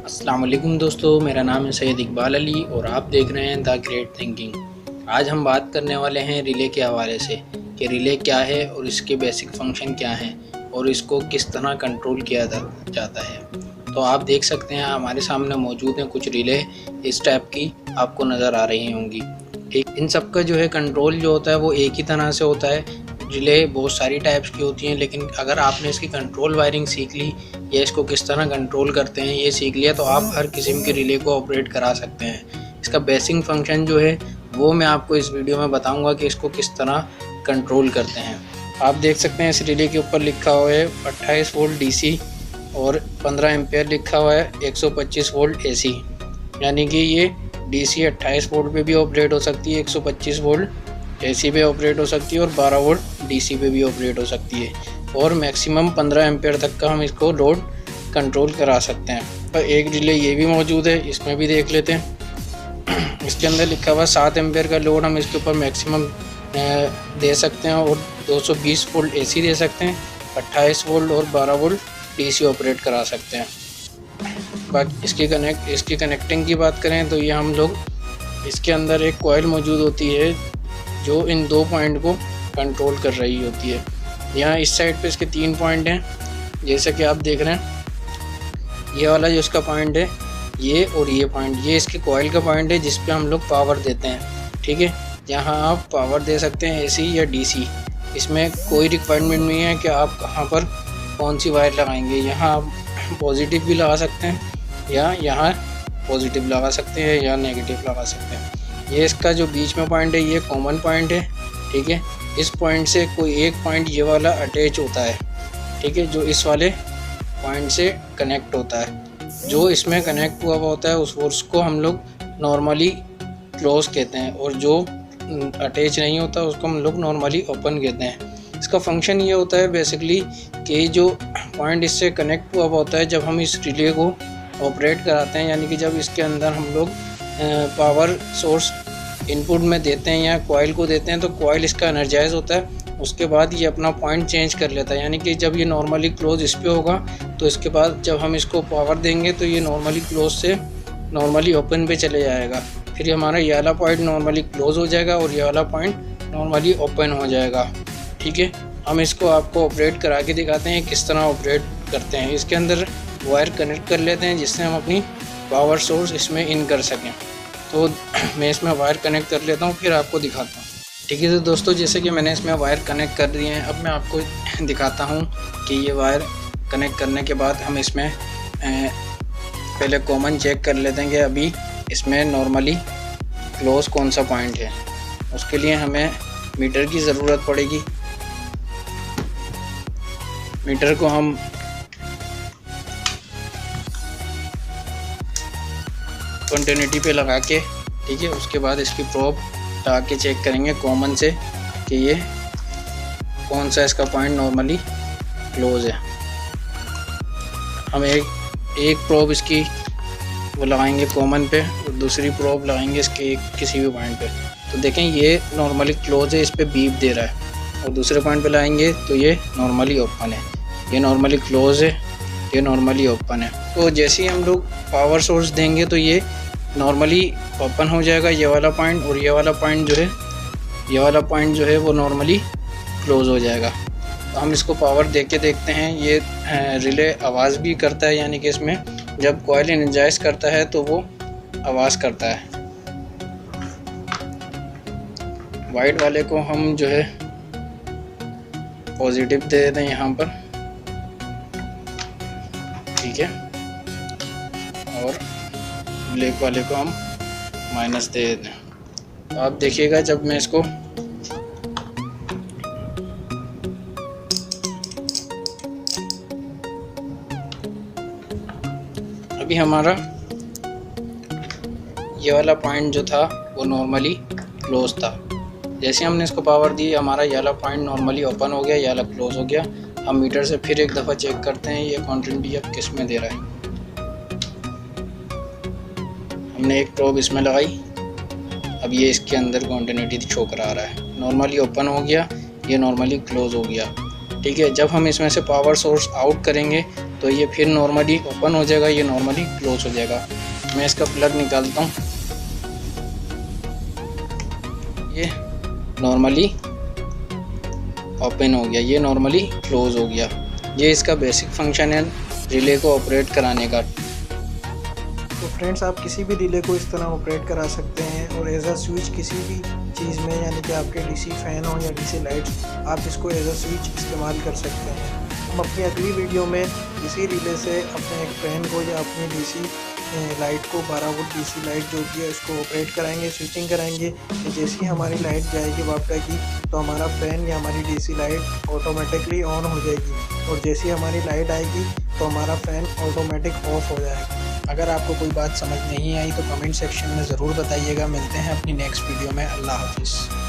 अस्सलाम वालेकुम दोस्तों, मेरा नाम है सैयद इकबाल अली और आप देख रहे हैं द ग्रेट थिंकिंग। आज हम बात करने वाले हैं रिले के हवाले से कि रिले क्या है और इसके बेसिक फंक्शन क्या हैं और इसको किस तरह कंट्रोल किया जाता है। तो आप देख सकते हैं हमारे सामने मौजूद हैं कुछ रिले इस टाइप की आपको नज़र आ रही होंगी। ठीक, इन सब का जो है कंट्रोल जो होता है वो एक ही तरह से होता है। रिले बहुत सारी टाइप्स की होती हैं, लेकिन अगर आपने इसकी कंट्रोल वायरिंग सीख ली या इसको किस तरह कंट्रोल करते हैं ये सीख लिया तो आप हर किस्म के रिले को ऑपरेट करा सकते हैं। इसका बेसिक फंक्शन जो है वो मैं आपको इस वीडियो में बताऊंगा कि इसको किस तरह कंट्रोल करते हैं। आप देख सकते हैं इस रिले के ऊपर लिखा हुआ है 28 वोल्ट डीसी और 15 एम्पेयर लिखा हुआ है 125 वोल्ट एसी, यानी कि ये डीसी 28 वोल्ट पे भी ऑपरेट हो सकती है, 125 वोल्ट एसी पे ऑपरेट हो सकती है और 12 वोल्ट डीसी पे भी ऑपरेट हो सकती है और मैक्सिमम 15 एम्पेयर तक का हम इसको लोड कंट्रोल करा सकते हैं। और एक रिले ये भी मौजूद है, इसमें भी देख लेते हैं। इसके अंदर लिखा हुआ 7 एम्पेयर का लोड हम इसके ऊपर मैक्सिमम दे सकते हैं और 220 वोल्ट एसी दे सकते हैं, 28 वोल्ट और 12 वोल्ट डीसी ऑपरेट करा सकते हैं। बाकी इसकी कनेक्टिंग की बात करें तो ये हम लोग इसके अंदर एक कॉइल मौजूद होती है जो इन दो पॉइंट को कंट्रोल कर रही होती है। यहाँ इस साइड पे इसके 3 पॉइंट हैं, जैसे कि आप देख रहे हैं। ये वाला जो इसका पॉइंट है ये और ये पॉइंट, ये इसके कॉइल का पॉइंट है जिस पे हम लोग पावर देते हैं। ठीक है, यहाँ आप पावर दे सकते हैं एसी या डीसी। इसमें कोई रिक्वायरमेंट नहीं है कि आप कहाँ पर कौन सी वायर लगाएंगे। यहाँ आप पॉजिटिव भी लगा सकते हैं या यहाँ पॉजिटिव लगा सकते हैं या नेगेटिव लगा सकते हैं। ये इसका जो बीच में पॉइंट है ये कॉमन पॉइंट है। ठीक है, इस पॉइंट से कोई एक पॉइंट ये वाला अटैच होता है, ठीक है, जो इस वाले पॉइंट से कनेक्ट होता है। जो इसमें कनेक्ट हुआ होता है उसको हम लोग नॉर्मली क्लोज कहते हैं और जो अटैच नहीं होता उसको हम लोग नॉर्मली ओपन कहते हैं। इसका फंक्शन ये होता है बेसिकली कि जो पॉइंट इससे कनेक्ट हुआ होता है जब हम इस रिले को ऑपरेट कराते हैं, यानी कि जब इसके अंदर हम लोग पावर सोर्स इनपुट में देते हैं या कॉइल को देते हैं तो कॉइल इसका एनर्जाइज होता है। उसके बाद ये अपना पॉइंट चेंज कर लेता है, यानी कि जब ये नॉर्मली क्लोज इस पे होगा तो इसके बाद जब हम इसको पावर देंगे तो ये नॉर्मली क्लोज से नॉर्मली ओपन पे चले जाएगा। फिर हमारा ये वाला पॉइंट नॉर्मली क्लोज हो जाएगा और ये वाला पॉइंट नॉर्मली ओपन हो जाएगा। ठीक है, हम इसको आपको ऑपरेट करा के दिखाते हैं किस तरह ऑपरेट करते हैं। इसके अंदर वायर कनेक्ट कर लेते हैं जिससे हम अपनी पावर सोर्स इसमें इन कर सकें। तो मैं इसमें वायर कनेक्ट कर लेता हूँ फिर आपको दिखाता हूँ। ठीक है, तो दोस्तों जैसे कि मैंने इसमें वायर कनेक्ट कर दिए हैं, अब मैं आपको दिखाता हूँ कि ये वायर कनेक्ट करने के बाद हम इसमें पहले कॉमन चेक कर लेते हैं कि अभी इसमें नॉर्मली क्लोज कौन सा पॉइंट है। उसके लिए हमें मीटर की ज़रूरत पड़ेगी। मीटर को हम कंटिन्यूटी पे लगा के, ठीक है, उसके बाद इसकी प्रोब लगा के चेक करेंगे कॉमन से कि ये कौन सा इसका पॉइंट नॉर्मली क्लोज है। हम एक प्रोब इसकी वो लगाएंगे कॉमन पे और दूसरी प्रोब लगाएंगे इसके किसी भी पॉइंट पे। तो देखें ये नॉर्मली क्लोज है, इस पर बीप दे रहा है, और दूसरे पॉइंट पे लगाएंगे तो ये नॉर्मली ओपन है। ये नॉर्मली क्लोज है, ये नॉर्मली ओपन है। तो जैसे ही हम लोग पावर सोर्स देंगे तो ये नॉर्मली ओपन हो जाएगा ये वाला पॉइंट, और ये वाला पॉइंट जो है वो नॉर्मली क्लोज हो जाएगा। तो हम इसको पावर दे के देखते हैं। ये रिले आवाज़ भी करता है, यानी कि इसमें जब कॉइल एनर्जाइज करता है तो वो आवाज़ करता है। वाइट वाले को हम जो है पॉजिटिव दे देते हैं यहाँ पर, ठीक है, और ब्लैक वाले को हम माइनस दे देते हैं। तो आप देखिएगा जब मैं इसको अभी हमारा ये वाला पॉइंट जो था वो नॉर्मली क्लोज था। जैसे हमने इसको पावर दी हमारा ये वाला पॉइंट नॉर्मली ओपन हो गया, ये वाला क्लोज हो गया। हम मीटर से फिर एक दफ़ा चेक करते हैं ये क्वांटिटी अब किस में दे रहा है। हमने एक प्रोब इसमें लगाई, अब ये इसके अंदर क्वांटिटी शो करा रहा है। नॉर्मली ओपन हो गया, ये नॉर्मली क्लोज हो गया। ठीक है, जब हम इसमें से पावर सोर्स आउट करेंगे तो ये फिर नॉर्मली ओपन हो जाएगा, ये नॉर्मली क्लोज हो जाएगा। मैं इसका प्लग निकालता हूँ। ये नॉर्मली ओपन हो गया, ये नॉर्मली क्लोज हो गया। ये इसका बेसिक फंक्शन है रिले को ऑपरेट कराने का। तो फ्रेंड्स, आप किसी भी रिले को इस तरह ऑपरेट करा सकते हैं और एज अ स्विच किसी भी चीज़ में, यानी कि आपके डीसी फ़ैन हो या डीसी लाइट, आप इसको एज अ स्विच इस्तेमाल कर सकते हैं। हम अपनी अगली वीडियो में इसी रिले से अपने एक फ़ैन को या अपनी डीसी लाइट को 12 वोल्ट डीसी लाइट जो कि है उसको ऑपरेट कराएंगे, स्विचिंग कराएंगे कि जैसी हमारी लाइट जाएगी वापटा की तो हमारा फ़ैन या हमारी डीसी लाइट ऑटोमेटिकली ऑन हो जाएगी और जैसी हमारी लाइट आएगी तो हमारा फ़ैन ऑटोमेटिक ऑफ हो जाएगा। अगर आपको कोई बात समझ नहीं आई तो कमेंट सेक्शन में ज़रूर बताइएगा। मिलते हैं अपनी नेक्स्ट वीडियो में। अल्लाह हाफिज़।